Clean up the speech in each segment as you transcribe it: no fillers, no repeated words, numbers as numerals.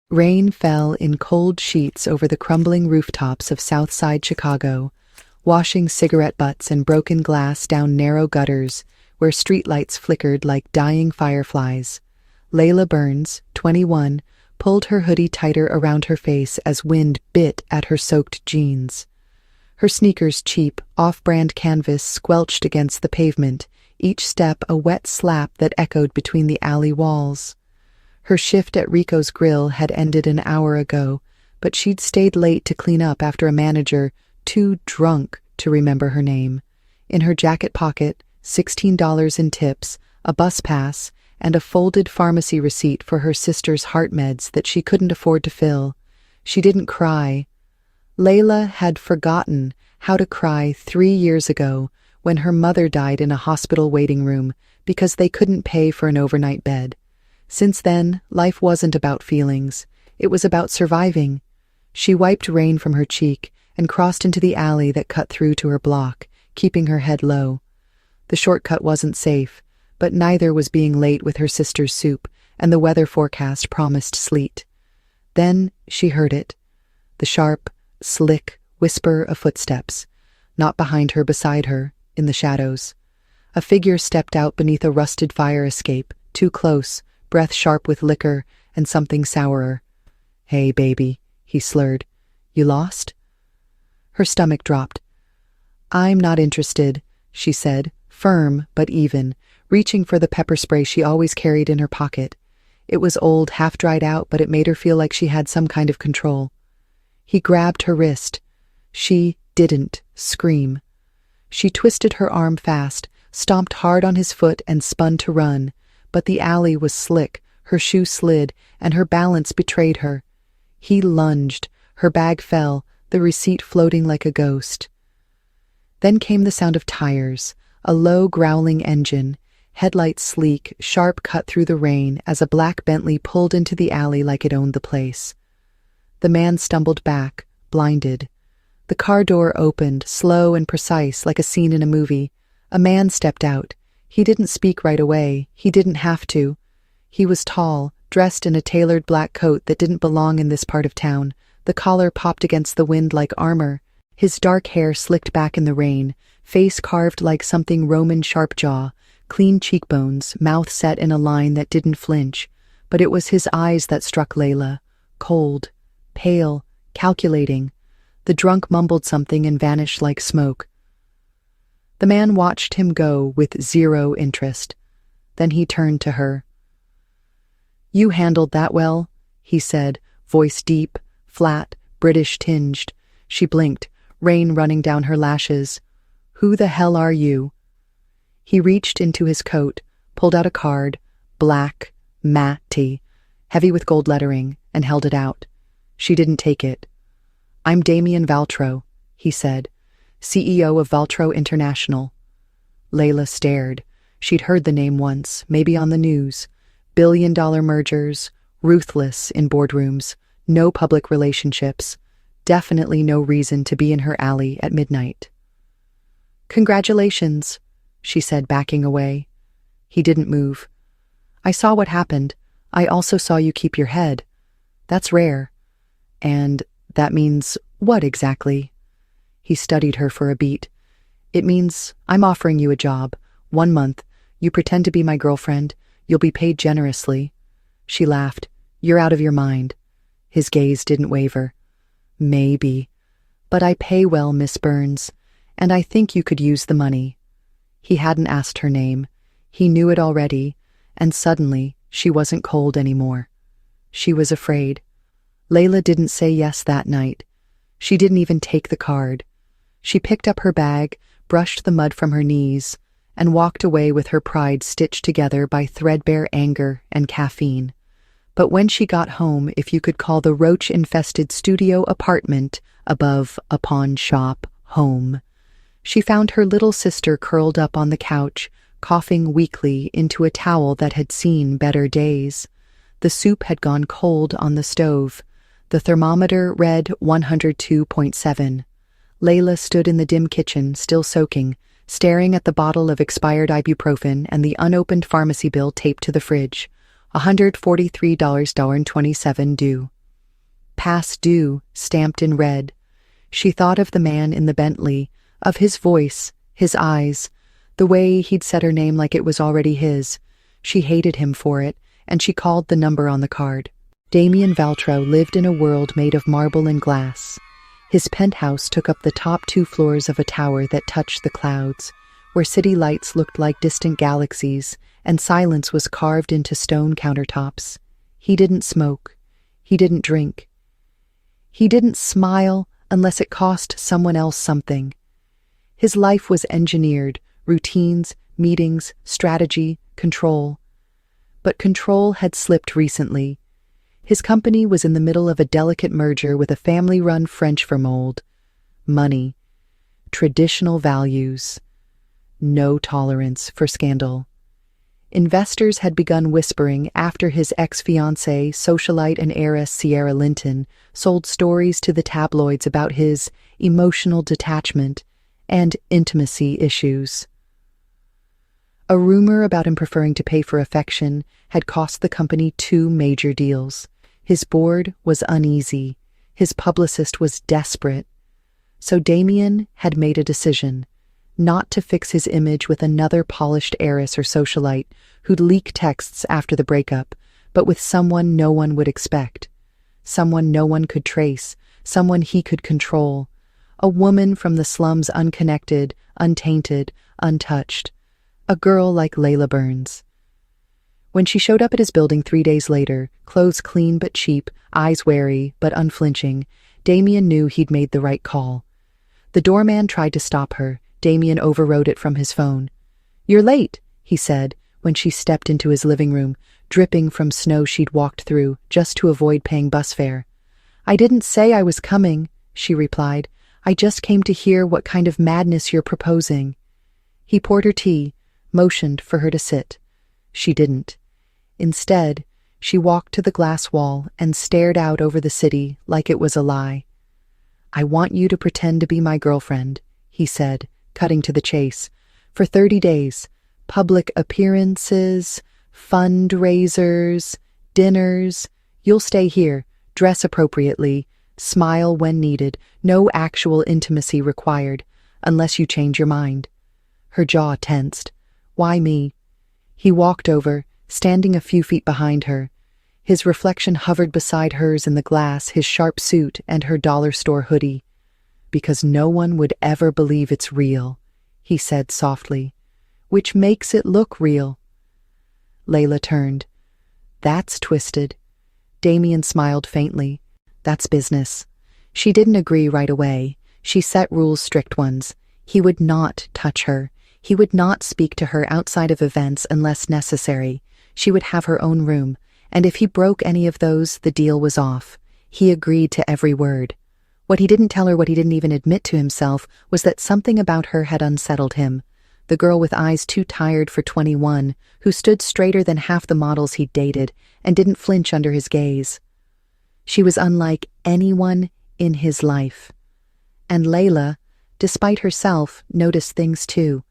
Rain fell in cold sheets over the crumbling rooftops of Southside Chicago, washing cigarette butts and broken glass down narrow gutters where streetlights flickered like dying fireflies. Layla Burns, 21, pulled her hoodie tighter around her face as wind bit at her soaked jeans. Her sneakers' cheap, off-brand canvas squelched against the pavement, each step a wet slap that echoed between the alley walls. Her shift at Rico's Grill had ended an hour ago, but she'd stayed late to clean up after a manager, too drunk to remember her name. In her jacket pocket, $16 in tips, a bus pass, and a folded pharmacy receipt for her sister's heart meds that she couldn't afford to fill. She didn't cry. Layla had forgotten how to cry 3 years ago when her mother died in a hospital waiting room because they couldn't pay for an overnight bed. Since then, life wasn't about feelings. It was about surviving. She wiped rain from her cheek and crossed into the alley that cut through to her block, keeping her head low. The shortcut wasn't safe, but neither was being late with her sister's soup, and the weather forecast promised sleet. Then she heard it. The sharp, slick whisper of footsteps, not behind her, beside her, in the shadows. A figure stepped out beneath a rusted fire escape, too close, breath sharp with liquor and something sourer. "Hey, baby," he slurred. "You lost?" Her stomach dropped. "I'm not interested," she said, firm but even, reaching for the pepper spray she always carried in her pocket. It was old, half-dried out, but it made her feel like she had some kind of control. He grabbed her wrist. She didn't scream. She twisted her arm fast, stomped hard on his foot, and spun to run. But the alley was slick, her shoe slid, and her balance betrayed her. He lunged, her bag fell, the receipt floating like a ghost. Then came the sound of tires, a low growling engine, headlights sleek, sharp cut through the rain as a black Bentley pulled into the alley like it owned the place. The man stumbled back, blinded. The car door opened, slow and precise, like a scene in a movie. A man stepped out. He didn't speak right away. He didn't have to. He was tall, dressed in a tailored black coat that didn't belong in this part of town. The collar popped against the wind like armor. His dark hair slicked back in the rain, face carved like something Roman, sharp jaw, clean cheekbones, mouth set in a line that didn't flinch. But it was his eyes that struck Layla. Cold, pale, calculating. The drunk mumbled something and vanished like smoke. The man watched him go with zero interest. Then he turned to her. "You handled that well," he said, voice deep, flat, British-tinged. She blinked, rain running down her lashes. "Who the hell are you?" He reached into his coat, pulled out a card, black, matte, heavy with gold lettering, and held it out. She didn't take it. "I'm Damien Valtro," he said, CEO of Valtro International. Layla stared. She'd heard the name once, maybe on the news. Billion-dollar mergers, ruthless in boardrooms, no public relationships, definitely no reason to be in her alley at midnight. "Congratulations," she said, backing away. He didn't move. "I saw what happened. I also saw you keep your head. That's rare." "And that means what exactly?" He studied her for a beat. "It means I'm offering you a job. 1 month. You pretend to be my girlfriend. You'll be paid generously." She laughed. "You're out of your mind." His gaze didn't waver. "Maybe. But I pay well, Miss Burns, and I think you could use the money." He hadn't asked her name. He knew it already, and suddenly she wasn't cold anymore. She was afraid. Layla didn't say yes that night. She didn't even take the card. She picked up her bag, brushed the mud from her knees, and walked away with her pride stitched together by threadbare anger and caffeine. But when she got home, if you could call the roach-infested studio apartment above a pawn shop home, she found her little sister curled up on the couch, coughing weakly into a towel that had seen better days. The soup had gone cold on the stove. The thermometer read 102.7. Layla stood in the dim kitchen, still soaking, staring at the bottle of expired ibuprofen and the unopened pharmacy bill taped to the fridge. $143.27 due. Past due, stamped in red. She thought of the man in the Bentley, of his voice, his eyes, the way he'd said her name like it was already his. She hated him for it, and she called the number on the card. Damien Valtro lived in a world made of marble and glass. His penthouse took up the top 2 floors of a tower that touched the clouds, where city lights looked like distant galaxies, and silence was carved into stone countertops. He didn't smoke. He didn't drink. He didn't smile unless it cost someone else something. His life was engineered, routines, meetings, strategy, control. But control had slipped recently. His company was in the middle of a delicate merger with a family-run French vermold. Money. Traditional values. No tolerance for scandal. Investors had begun whispering after his ex-fiancée, socialite and heiress Sierra Linton, sold stories to the tabloids about his emotional detachment and intimacy issues. A rumor about him preferring to pay for affection had cost the company 2 major deals. His board was uneasy. His publicist was desperate. So Damien had made a decision, not to fix his image with another polished heiress or socialite who'd leak texts after the breakup, but with someone no one would expect, someone no one could trace, someone he could control, a woman from the slums, unconnected, untainted, untouched, a girl like Layla Burns. When she showed up at his building 3 days later, clothes clean but cheap, eyes wary but unflinching, Damien knew he'd made the right call. The doorman tried to stop her. Damien overrode it from his phone. "You're late," he said, when she stepped into his living room, dripping from snow she'd walked through, just to avoid paying bus fare. "I didn't say I was coming," she replied. "I just came to hear what kind of madness you're proposing." He poured her tea, motioned for her to sit. She didn't. Instead, she walked to the glass wall and stared out over the city like it was a lie. "I want you to pretend to be my girlfriend," he said, cutting to the chase. "For 30 days. Public appearances, fundraisers, dinners. You'll stay here, dress appropriately, smile when needed, no actual intimacy required, unless you change your mind." Her jaw tensed. "Why me?" He walked over, standing a few feet behind her. His reflection hovered beside hers in the glass, his sharp suit and her dollar store hoodie. "Because no one would ever believe it's real," he said softly. "Which makes it look real." Layla turned. "That's twisted." Damien smiled faintly. "That's business." She didn't agree right away. She set rules, strict ones. He would not touch her. He would not speak to her outside of events unless necessary. She would have her own room, and if he broke any of those, the deal was off. He agreed to every word. What he didn't tell her, what he didn't even admit to himself, was that something about her had unsettled him. The girl with eyes too tired for 21, who stood straighter than half the models he'd dated, and didn't flinch under his gaze. She was unlike anyone in his life. And Layla, despite herself, noticed things too.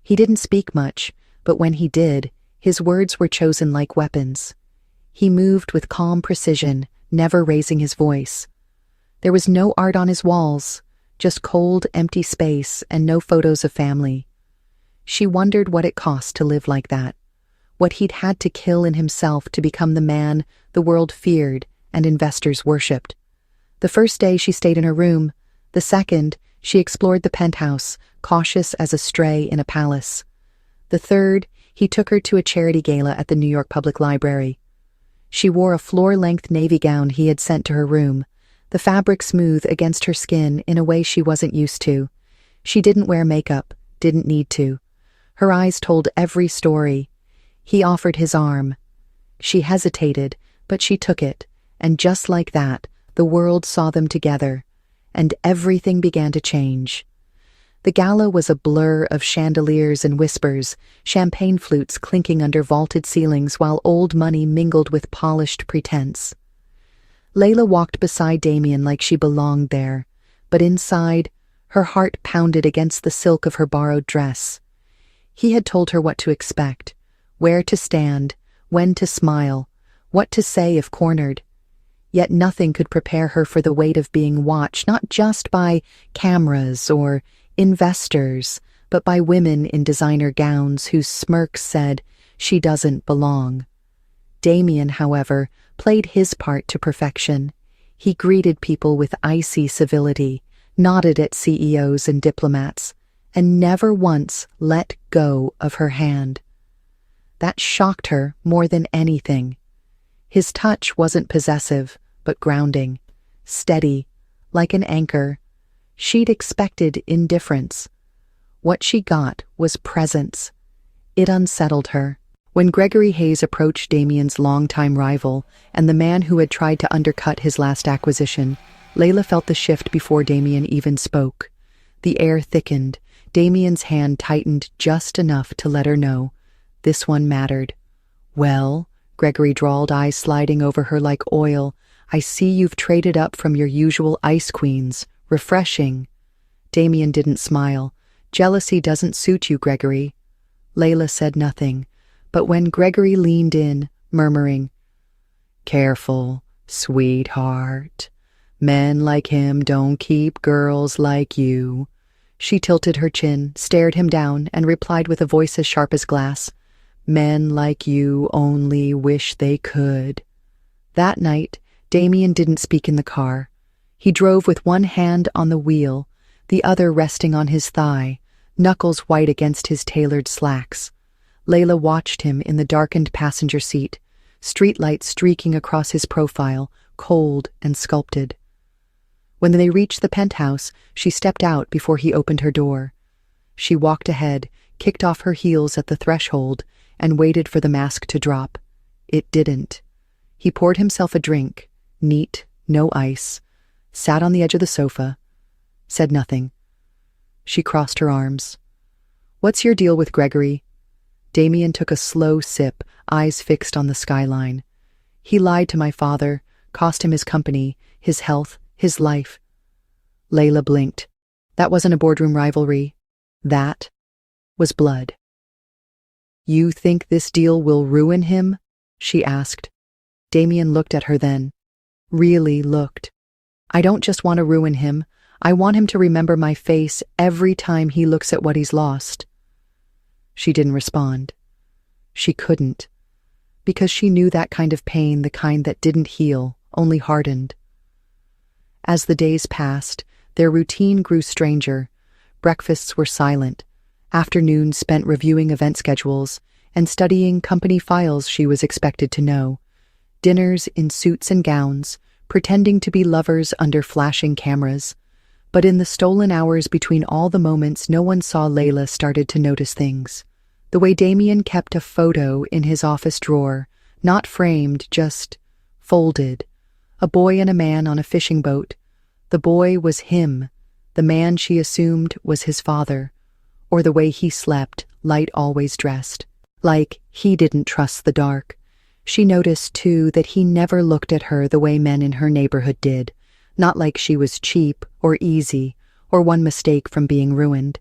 He didn't speak much, but when he did, his words were chosen like weapons. He moved with calm precision, never raising his voice. There was no art on his walls, just cold, empty space and no photos of family. She wondered what it cost to live like that, what he'd had to kill in himself to become the man the world feared and investors worshipped. The first day she stayed in her room. The second, she explored the penthouse, cautious as a stray in a palace. The third, he took her to a charity gala at the New York Public Library. She wore a floor-length navy gown he had sent to her room, the fabric smooth against her skin in a way she wasn't used to. She didn't wear makeup, didn't need to. Her eyes told every story. He offered his arm. She hesitated, but she took it, and just like that, the world saw them together, and everything began to change. The gala was a blur of chandeliers and whispers, champagne flutes clinking under vaulted ceilings while old money mingled with polished pretense. Layla walked beside Damien like she belonged there, but inside, her heart pounded against the silk of her borrowed dress. He had told her what to expect, where to stand, when to smile, what to say if cornered. yet nothing could prepare her for the weight of being watched, not just by cameras or investors, but by women in designer gowns whose smirks said, "She doesn't belong." Damien, however, played his part to perfection. He greeted people with icy civility, nodded at CEOs and diplomats, and never once let go of her hand. That shocked her more than anything. His touch wasn't possessive, but grounding, steady, like an anchor. She'd expected indifference. What she got was presence. It unsettled her. When Gregory Hayes approached Damien's longtime rival and the man who had tried to undercut his last acquisition, Layla felt the shift before Damien even spoke. The air thickened. Damien's hand tightened just enough to let her know. This one mattered. "Well," Gregory drawled, eyes sliding over her like oil, "I see you've traded up from your usual ice queens. Refreshing." Damien didn't smile. "Jealousy doesn't suit you, Gregory." Layla said nothing, but when Gregory leaned in, murmuring, "Careful, sweetheart. Men like him don't keep girls like you," she tilted her chin, stared him down, and replied with a voice as sharp as glass, "Men like you only wish they could." That night, Damien didn't speak in the car. He drove with one hand on the wheel, the other resting on his thigh, knuckles white against his tailored slacks. Layla watched him in the darkened passenger seat, streetlights streaking across his profile, cold and sculpted. When they reached the penthouse, she stepped out before he opened her door. She walked ahead, kicked off her heels at the threshold, and waited for the mask to drop. It didn't. He poured himself a drink, neat, no ice, sat on the edge of the sofa, said nothing. She crossed her arms. "What's your deal with Gregory?" Damien took a slow sip, eyes fixed on the skyline. "He lied to my father, cost him his company, his health, his life." Layla blinked. That wasn't a boardroom rivalry. That was blood. "You think this deal will ruin him?" she asked. Damien looked at her then. Really looked. "I don't just want to ruin him. I want him to remember my face every time he looks at what he's lost." She didn't respond. She couldn't. Because she knew that kind of pain, the kind that didn't heal, only hardened. As the days passed, their routine grew stranger. Breakfasts were silent. Afternoons spent reviewing event schedules and studying company files she was expected to know. Dinners in suits and gowns, pretending to be lovers under flashing cameras. But in the stolen hours between all the moments, no one saw Layla started to notice things. The way Damien kept a photo in his office drawer, not framed, just folded. A boy and a man on a fishing boat. The boy was him. The man she assumed was his father. Or the way he slept, light always dressed. Like he didn't trust the dark. She noticed, too, that he never looked at her the way men in her neighborhood did. Not like she was cheap or easy or one mistake from being ruined.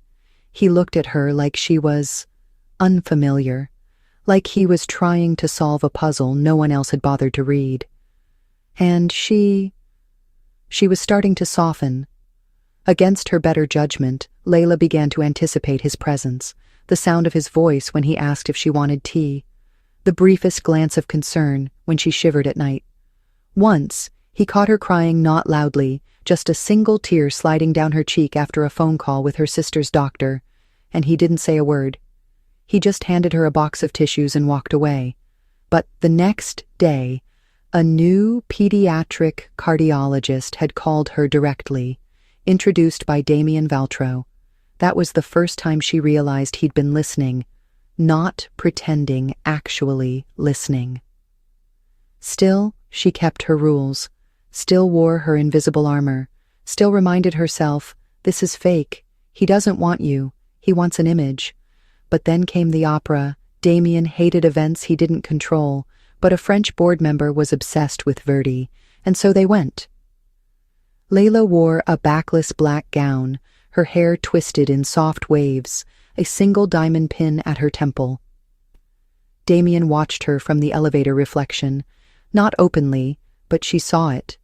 He looked at her like she was unfamiliar, like he was trying to solve a puzzle no one else had bothered to read. And she was starting to soften. Against her better judgment, Layla began to anticipate his presence, the sound of his voice when he asked if she wanted tea, the briefest glance of concern when she shivered at night. Once, he caught her crying not loudly, just a single tear sliding down her cheek after a phone call with her sister's doctor, and he didn't say a word. He just handed her a box of tissues and walked away. But the next day, a new pediatric cardiologist had called her directly, introduced by Damien Valtro. That was the first time she realized he'd been listening, not pretending, actually listening. Still, she kept her rules, still wore her invisible armor, still reminded herself, this is fake, he doesn't want you, he wants an image. But then came the opera. Damien hated events he didn't control, but a French board member was obsessed with Verdi, and so they went. Layla wore a backless black gown, her hair twisted in soft waves, a single diamond pin at her temple. Damien watched her from the elevator reflection, not openly, but she saw it,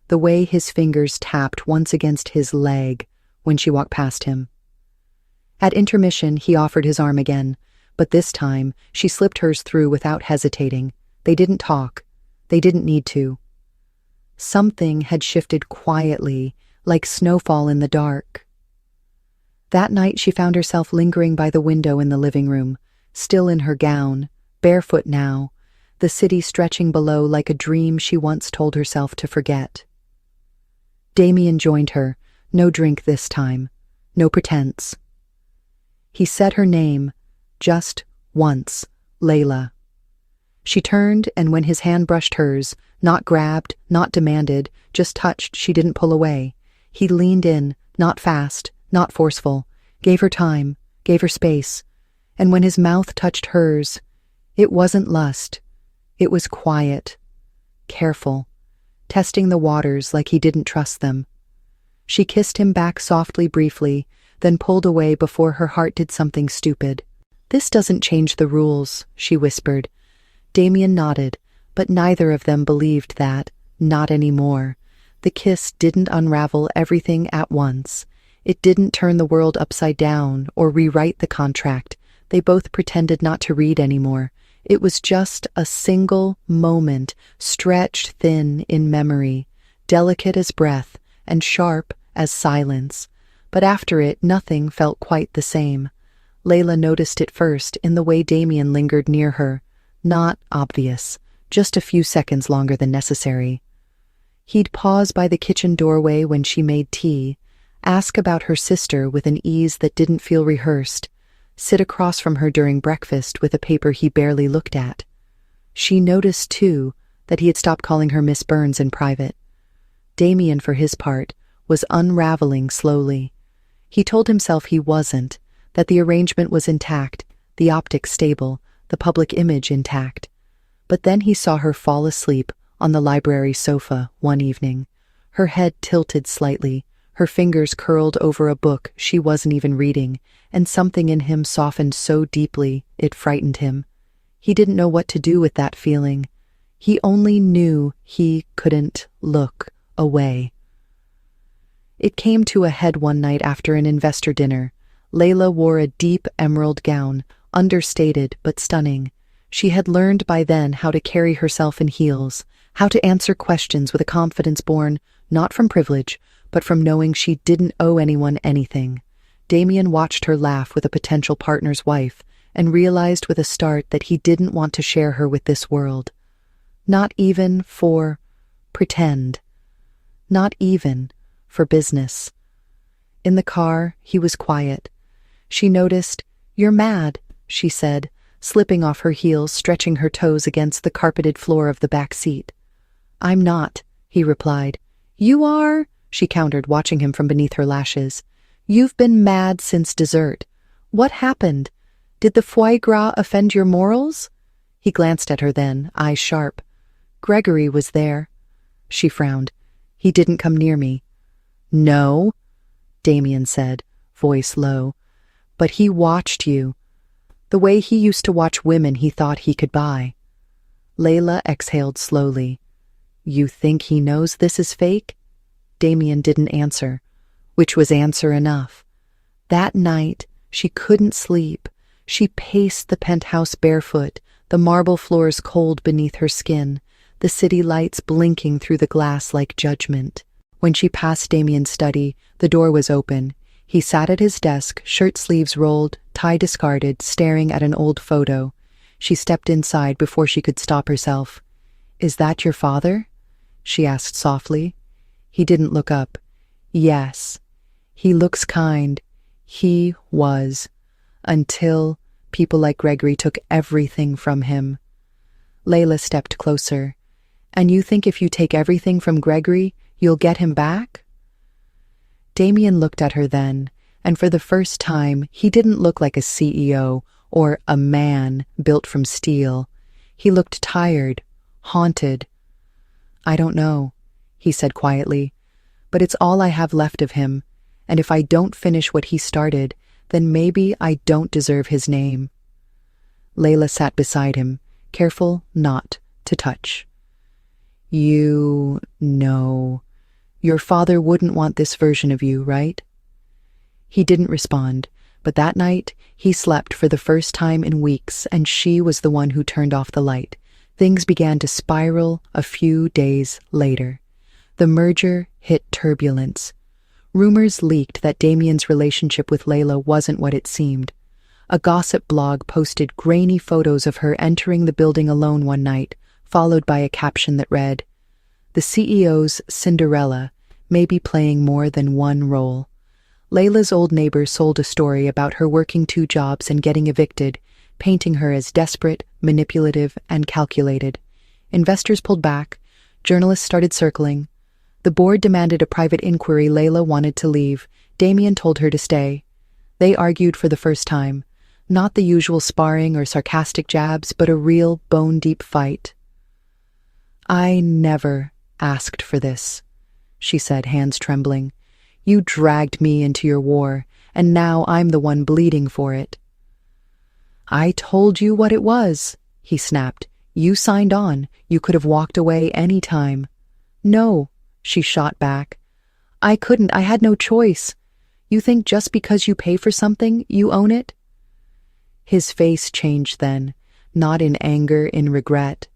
the way his fingers tapped once against his leg when she walked past him. At intermission, he offered his arm again, but this time she slipped hers through without hesitating. They didn't talk. They didn't need to. Something had shifted quietly, like snowfall in the dark. That night she found herself lingering by the window in the living room, still in her gown, barefoot now, the city stretching below like a dream she once told herself to forget. Damien joined her, no drink this time, no pretense. He said her name, just once, Layla. She turned, and when his hand brushed hers, not grabbed, not demanded, just touched, she didn't pull away. He leaned in, not fast, not forceful, gave her time, gave her space, and when his mouth touched hers, it wasn't lust. It was quiet, careful, testing the waters like he didn't trust them. She kissed him back softly briefly, then pulled away before her heart did something stupid. "This doesn't change the rules," she whispered. Damien nodded, but neither of them believed that, not anymore. The kiss didn't unravel everything at once. It didn't turn the world upside down or rewrite the contract. They both pretended not to read anymore. It was just a single moment, stretched thin in memory, delicate as breath and sharp as silence. But after it, nothing felt quite the same. Layla noticed it first in the way Damien lingered near her. Not obvious, just a few seconds longer than necessary. He'd pause by the kitchen doorway when she made tea, ask about her sister with an ease that didn't feel rehearsed, sit across from her during breakfast with a paper he barely looked at. She noticed, too, that he had stopped calling her Miss Burns in private. Damien, for his part, was unraveling slowly. He told himself he wasn't, that the arrangement was intact, the optics stable, the public image intact. But then he saw her fall asleep on the library sofa one evening, her head tilted slightly, her fingers curled over a book she wasn't even reading, and something in him softened so deeply it frightened him. He didn't know what to do with that feeling. He only knew he couldn't look away. It came to a head one night after an investor dinner. Layla wore a deep emerald gown, understated but stunning. She had learned by then how to carry herself in heels, how to answer questions with a confidence born not from privilege, but from knowing she didn't owe anyone anything. Damien watched her laugh with a potential partner's wife and realized with a start that he didn't want to share her with this world. Not even for pretend. Not even for business. In the car, he was quiet. She noticed. "You're mad," she said, slipping off her heels, stretching her toes against the carpeted floor of the back seat. "I'm not," he replied. "You are," she countered, watching him from beneath her lashes. "You've been mad since dessert. What happened? Did the foie gras offend your morals?" He glanced at her then, eyes sharp. "Gregory was there." She frowned. "He didn't come near me." "No," Damien said, voice low. "But he watched you. The way he used to watch women he thought he could buy." Layla exhaled slowly. "You think he knows this is fake?" Damien didn't answer, which was answer enough. That night, she couldn't sleep. She paced the penthouse barefoot, the marble floors cold beneath her skin, the city lights blinking through the glass like judgment. When she passed Damien's study, the door was open. He sat at his desk, shirt sleeves rolled, tie discarded, staring at an old photo. She stepped inside before she could stop herself. "Is that your father?" she asked softly. He didn't look up. "Yes. He looks kind. He was. Until people like Gregory took everything from him." Layla stepped closer. "And you think if you take everything from Gregory, you'll get him back?" Damien looked at her then, and for the first time, he didn't look like a CEO or a man built from steel. He looked tired, haunted. "I don't know," he said quietly, "but it's all I have left of him, and if I don't finish what he started, then maybe I don't deserve his name." Layla sat beside him, careful not to touch. You know, your father wouldn't want this version of you, right? He didn't respond, but that night he slept for the first time in weeks, and she was the one who turned off the light. Things began to spiral a few days later. The merger hit turbulence. Rumors leaked that Damien's relationship with Layla wasn't what it seemed. A gossip blog posted grainy photos of her entering the building alone one night, followed by a caption that read, "The CEO's Cinderella may be playing more than one role." Layla's old neighbor sold a story about her working 2 jobs and getting evicted, painting her as desperate, manipulative, and calculated. Investors pulled back. Journalists started circling. The board demanded a private inquiry. Layla wanted to leave. Damien told her to stay. They argued for the first time. Not the usual sparring or sarcastic jabs, but a real bone-deep fight. "I never asked for this," she said, hands trembling. "You dragged me into your war, and now I'm the one bleeding for it." "I told you what it was," he snapped. "You signed on. You could have walked away any time." "No," she shot back. "I couldn't. I had no choice. You think just because you pay for something, you own it?" His face changed then, not in anger, in regret.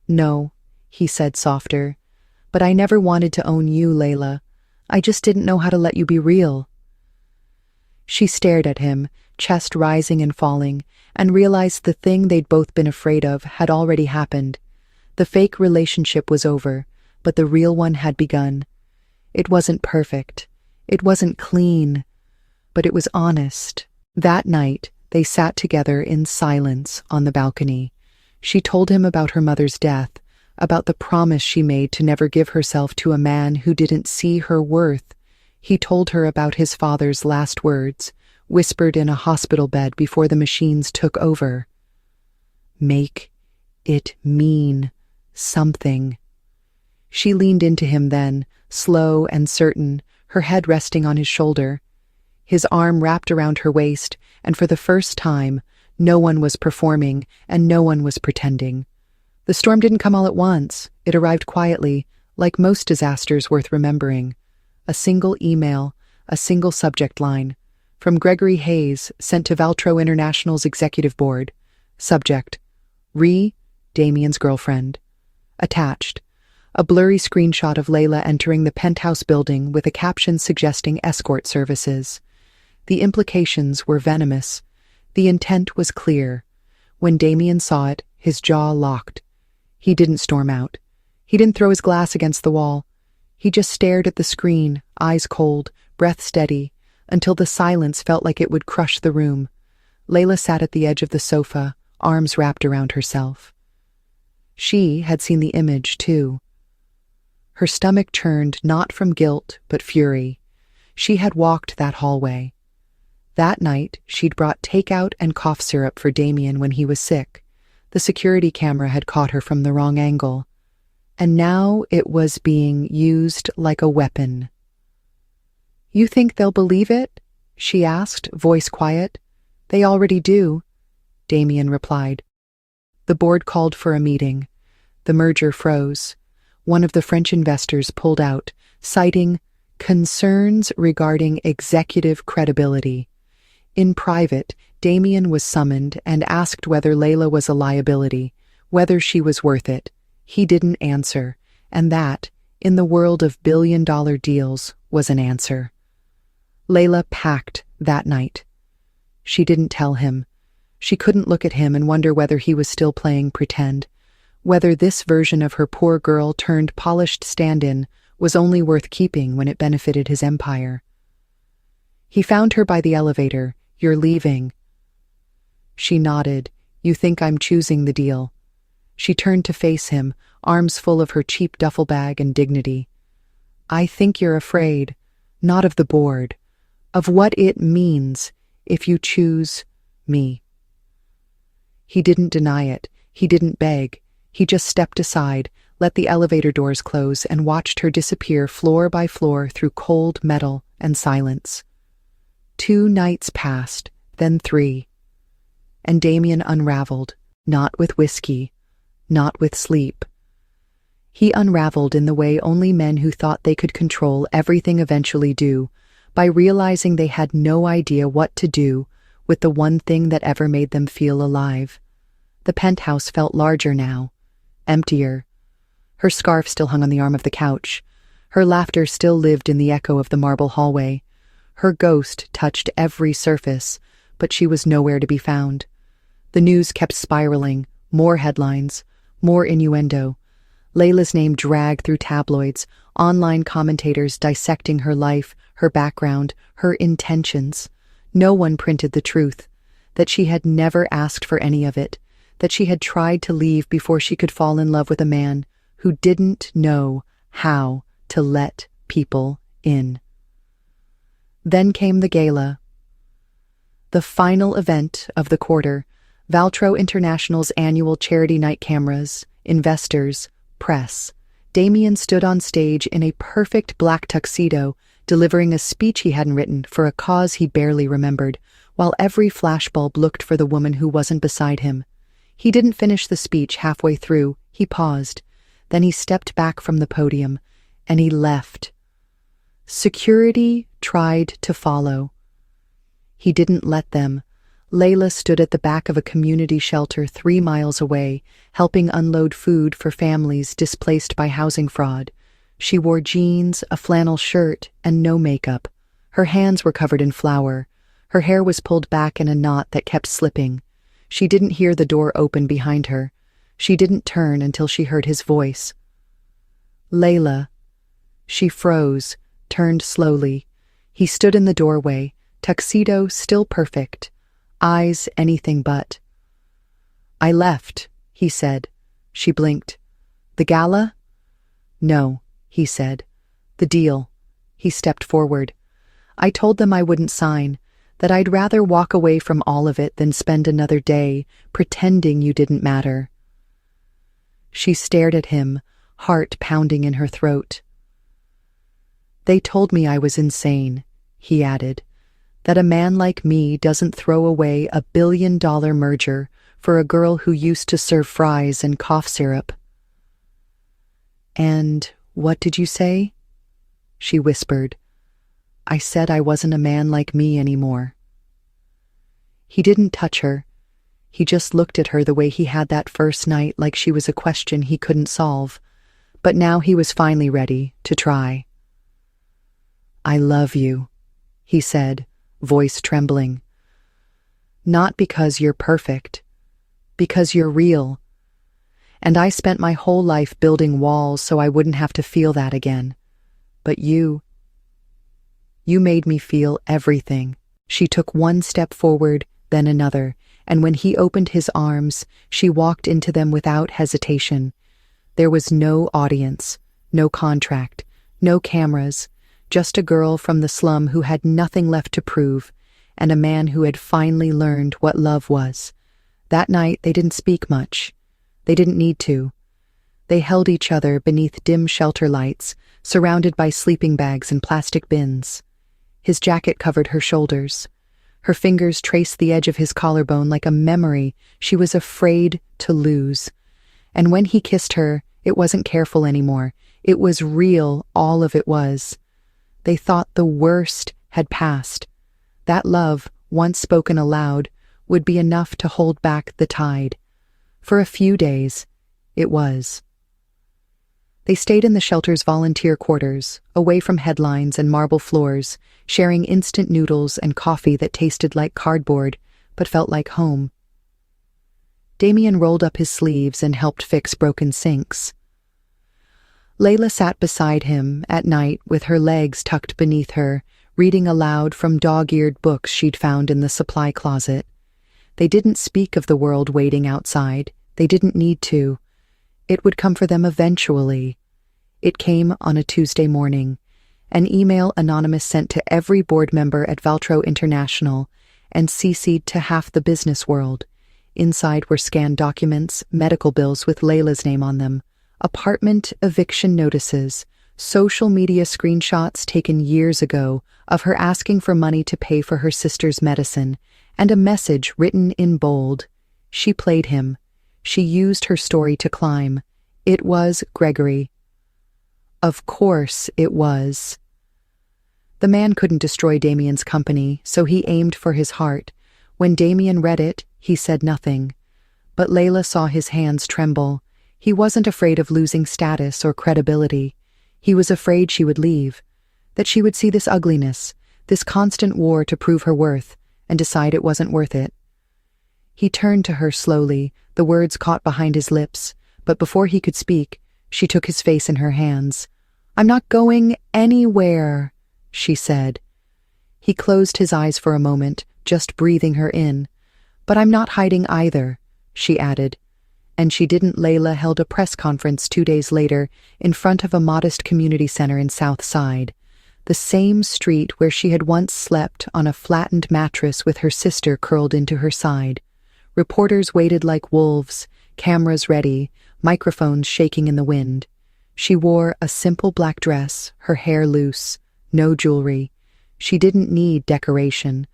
"No," he said softer, "but I never wanted to own you, Layla. I just didn't know how to let you be real." She stared at him, chest rising and falling, and realized the thing they'd both been afraid of had already happened. The fake relationship was over, but the real one had begun. It wasn't perfect. It wasn't clean, but it was honest. That night, they sat together in silence on the balcony. She told him about her mother's death, about the promise she made to never give herself to a man who didn't see her worth. He told her about his father's last words, whispered in a hospital bed before the machines took over. "Make it mean something." She leaned into him then, slow and certain, her head resting on his shoulder. His arm wrapped around her waist, and for the first time, no one was performing and no one was pretending. The storm didn't come all at once. It arrived quietly, like most disasters worth remembering. A single email, a single subject line, from Gregory Hayes, sent to Valtro International's executive board. Subject: Damien's girlfriend. Attached: a blurry screenshot of Layla entering the penthouse building with a caption suggesting escort services. The implications were venomous. The intent was clear. When Damien saw it, his jaw locked. He didn't storm out. He didn't throw his glass against the wall. He just stared at the screen, eyes cold, breath steady, until the silence felt like it would crush the room. Layla sat at the edge of the sofa, arms wrapped around herself. She had seen the image, too. Her stomach churned not from guilt, but fury. She had walked that hallway. That night, she'd brought takeout and cough syrup for Damien when he was sick. The security camera had caught her from the wrong angle. And now it was being used like a weapon. "You think they'll believe it?" she asked, voice quiet. "They already do," Damien replied. The board called for a meeting. The merger froze. One of the French investors pulled out, citing concerns regarding executive credibility. In private, Damien was summoned and asked whether Layla was a liability, whether she was worth it. He didn't answer, and that, in the world of billion-dollar deals, was an answer. Layla packed that night. She didn't tell him. She couldn't look at him and wonder whether he was still playing pretend, whether this version of her poor girl turned polished stand-in was only worth keeping when it benefited his empire. He found her by the elevator. "You're leaving." She nodded. "You think I'm choosing the deal." She turned to face him, arms full of her cheap duffel bag and dignity. "I think you're afraid, not of the board, of what it means if you choose me." He didn't deny it. He didn't beg. He just stepped aside, let the elevator doors close, and watched her disappear floor by floor through cold metal and silence. 2 nights passed, then 3. And Damien unraveled, not with whiskey, not with sleep. He unraveled in the way only men who thought they could control everything eventually do, by realizing they had no idea what to do with the one thing that ever made them feel alive. The penthouse felt larger now, emptier. Her scarf still hung on the arm of the couch. Her laughter still lived in the echo of the marble hallway. Her ghost touched every surface, but she was nowhere to be found. The news kept spiraling, more headlines, more innuendo. Layla's name dragged through tabloids, online commentators dissecting her life, her background, her intentions. No one printed the truth, that she had never asked for any of it, that she had tried to leave before she could fall in love with a man who didn't know how to let people in. Then came the gala. The final event of the quarter, Valtro International's annual charity night. Cameras, investors, press. Damien stood on stage in a perfect black tuxedo, delivering a speech he hadn't written for a cause he barely remembered, while every flashbulb looked for the woman who wasn't beside him. He didn't finish the speech halfway through. He paused. Then he stepped back from the podium, and he left. Security tried to follow. He didn't let them. Layla stood at the back of a community shelter 3 miles away, helping unload food for families displaced by housing fraud. She wore jeans, a flannel shirt, and no makeup. Her hands were covered in flour. Her hair was pulled back in a knot that kept slipping. She didn't hear the door open behind her. She didn't turn until she heard his voice. Layla. She froze, turned slowly. He stood in the doorway, tuxedo still perfect, eyes anything but. "I left," he said. She blinked. "The gala?" "No," he said. "The deal." He stepped forward. "I told them I wouldn't sign, that I'd rather walk away from all of it than spend another day pretending you didn't matter." She stared at him, heart pounding in her throat. "They told me I was insane," he added, "that a man like me doesn't throw away a billion-dollar merger for a girl who used to serve fries and cough syrup." "And what did you say?" she whispered. "I said I wasn't a man like me anymore." He didn't touch her. He just looked at her the way he had that first night, like she was a question he couldn't solve. But now he was finally ready to try. "I love you," he said, voice trembling. "Not because you're perfect, because you're real. And I spent my whole life building walls so I wouldn't have to feel that again. But you made me feel everything." She took one step forward, then another, and when he opened his arms, she walked into them without hesitation. There was no audience, no contract, no cameras, just a girl from the slum who had nothing left to prove, and a man who had finally learned what love was. That night they didn't speak much. They didn't need to. They held each other beneath dim shelter lights, surrounded by sleeping bags and plastic bins. His jacket covered her shoulders. Her fingers traced the edge of his collarbone like a memory she was afraid to lose. And when he kissed her, it wasn't careful anymore. It was real, all of it was. They thought the worst had passed. That love, once spoken aloud, would be enough to hold back the tide. For a few days, it was. They stayed in the shelter's volunteer quarters, away from headlines and marble floors, sharing instant noodles and coffee that tasted like cardboard, but felt like home. Damien rolled up his sleeves and helped fix broken sinks. Layla sat beside him at night with her legs tucked beneath her, reading aloud from dog-eared books she'd found in the supply closet. They didn't speak of the world waiting outside. They didn't need to. It would come for them eventually. It came on a Tuesday morning, an email Anonymous sent to every board member at Valtro International and CC'd to half the business world. Inside were scanned documents, medical bills with Layla's name on them, apartment eviction notices, social media screenshots taken years ago of her asking for money to pay for her sister's medicine, and a message written in bold. She played him. She used her story to climb. It was Gregory. Of course it was. The man couldn't destroy Damien's company, so he aimed for his heart. When Damien read it, he said nothing. But Layla saw his hands tremble. He wasn't afraid of losing status or credibility. He was afraid she would leave, that she would see this ugliness, this constant war to prove her worth, and decide it wasn't worth it. He turned to her slowly, the words caught behind his lips, but before he could speak, she took his face in her hands. "I'm not going anywhere," she said. He closed his eyes for a moment, just breathing her in. "But I'm not hiding either," she added. And she didn't. Layla held a press conference 2 days later in front of a modest community center in South Side, the same street where she had once slept on a flattened mattress with her sister curled into her side. Reporters waited like wolves, cameras ready, microphones shaking in the wind. She wore a simple black dress, her hair loose, no jewelry. She didn't need decoration.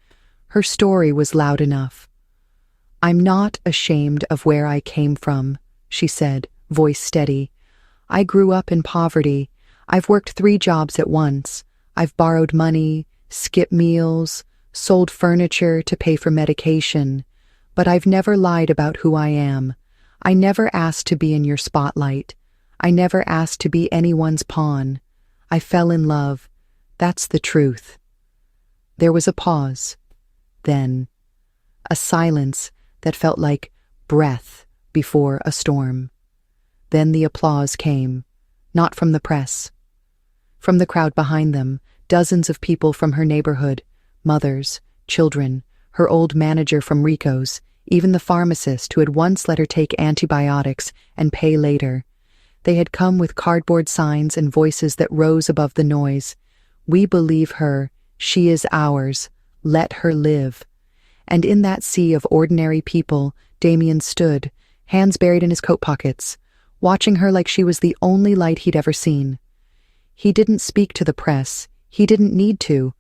Her story was loud enough. "I'm not ashamed of where I came from," she said, voice steady. "I grew up in poverty. I've worked 3 jobs at once. I've borrowed money, skipped meals, sold furniture to pay for medication. But I've never lied about who I am. I never asked to be in your spotlight. I never asked to be anyone's pawn. I fell in love. That's the truth." There was a pause. Then a silence that felt like breath before a storm. Then the applause came, not from the press. From the crowd behind them, dozens of people from her neighborhood, mothers, children, her old manager from Rico's, even the pharmacist who had once let her take antibiotics and pay later. They had come with cardboard signs and voices that rose above the noise. "We believe her. She is ours. Let her live." And in that sea of ordinary people, Damien stood, hands buried in his coat pockets, watching her like she was the only light he'd ever seen. He didn't speak to the press. He didn't need to.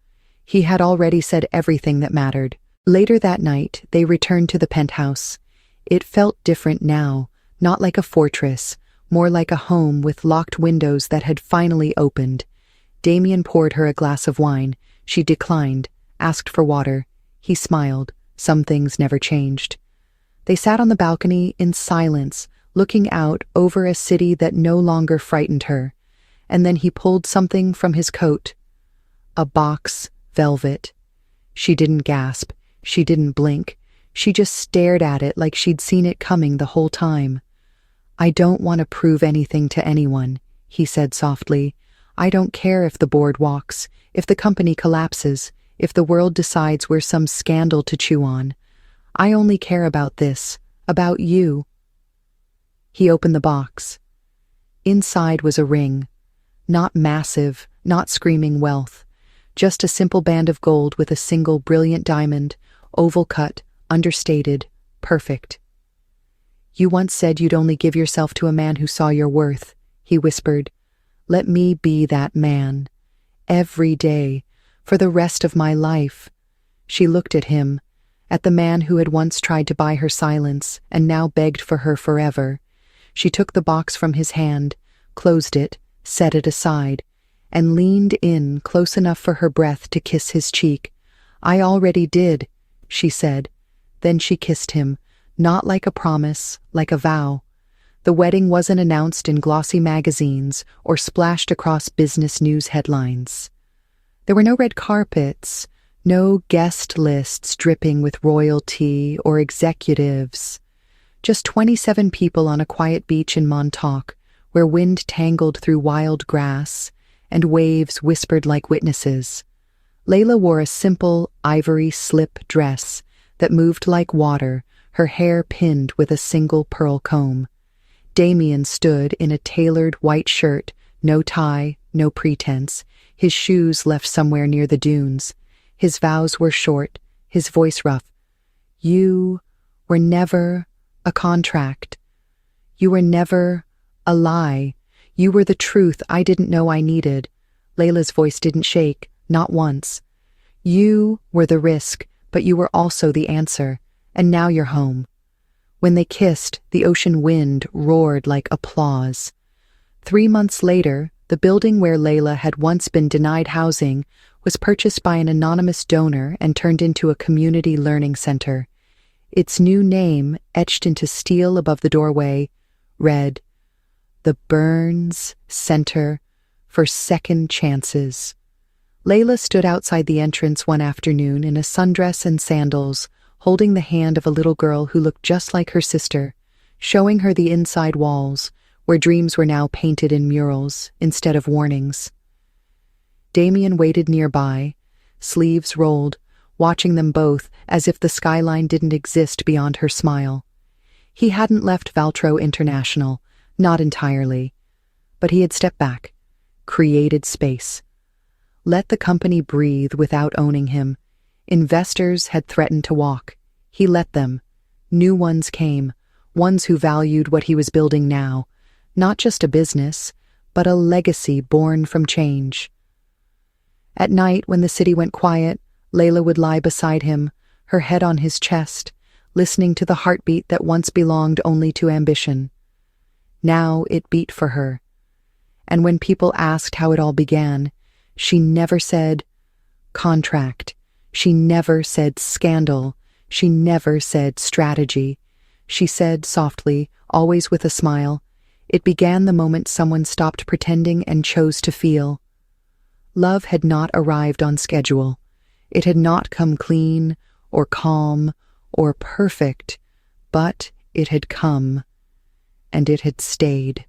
He had already said everything that mattered. Later that night, they returned to the penthouse. It felt different now, not like a fortress, more like a home with locked windows that had finally opened. Damien poured her a glass of wine. She declined, asked for water. He smiled. Some things never changed. They sat on the balcony in silence, looking out over a city that no longer frightened her. And then he pulled something from his coat. A box, velvet. She didn't gasp. She didn't blink. She just stared at it like she'd seen it coming the whole time. "I don't want to prove anything to anyone," he said softly. "I don't care if the board walks, if the company collapses, if the world decides we're some scandal to chew on. I only care about this, about you." He opened the box. Inside was a ring. Not massive, not screaming wealth. Just a simple band of gold with a single brilliant diamond, oval cut, understated, perfect. "You once said you'd only give yourself to a man who saw your worth," he whispered. "Let me be that man. Every day. For the rest of my life." She looked at him, at the man who had once tried to buy her silence and now begged for her forever. She took the box from his hand, closed it, set it aside, and leaned in close enough for her breath to kiss his cheek. "I already did," she said. Then she kissed him, not like a promise, like a vow. The wedding wasn't announced in glossy magazines or splashed across business news headlines. There were no red carpets, no guest lists dripping with royalty or executives. Just 27 people on a quiet beach in Montauk, where wind tangled through wild grass and waves whispered like witnesses. Layla wore a simple ivory slip dress that moved like water, her hair pinned with a single pearl comb. Damien stood in a tailored white shirt, no tie, no pretense, his shoes left somewhere near the dunes. His vows were short, his voice rough. "You were never a contract. You were never a lie. You were the truth I didn't know I needed." Layla's voice didn't shake, not once. "You were the risk, but you were also the answer, and now you're home." When they kissed, the ocean wind roared like applause. 3 months later, the building where Layla had once been denied housing was purchased by an anonymous donor and turned into a community learning center. Its new name, etched into steel above the doorway, read, "The Burns Center for Second Chances." Layla stood outside the entrance one afternoon in a sundress and sandals, holding the hand of a little girl who looked just like her sister, showing her the inside walls, where dreams were now painted in murals instead of warnings. Damien waited nearby, sleeves rolled, watching them both as if the skyline didn't exist beyond her smile. He hadn't left Valtro International, not entirely, but he had stepped back, created space. Let the company breathe without owning him. Investors had threatened to walk. He let them. New ones came, ones who valued what he was building now, not just a business, but a legacy born from change. At night, when the city went quiet, Layla would lie beside him, her head on his chest, listening to the heartbeat that once belonged only to ambition. Now it beat for her. And when people asked how it all began, she never said contract. She never said scandal. She never said strategy. She said softly, always with a smile, "It began the moment someone stopped pretending and chose to feel." Love had not arrived on schedule. It had not come clean, or calm, or perfect, but it had come, and it had stayed.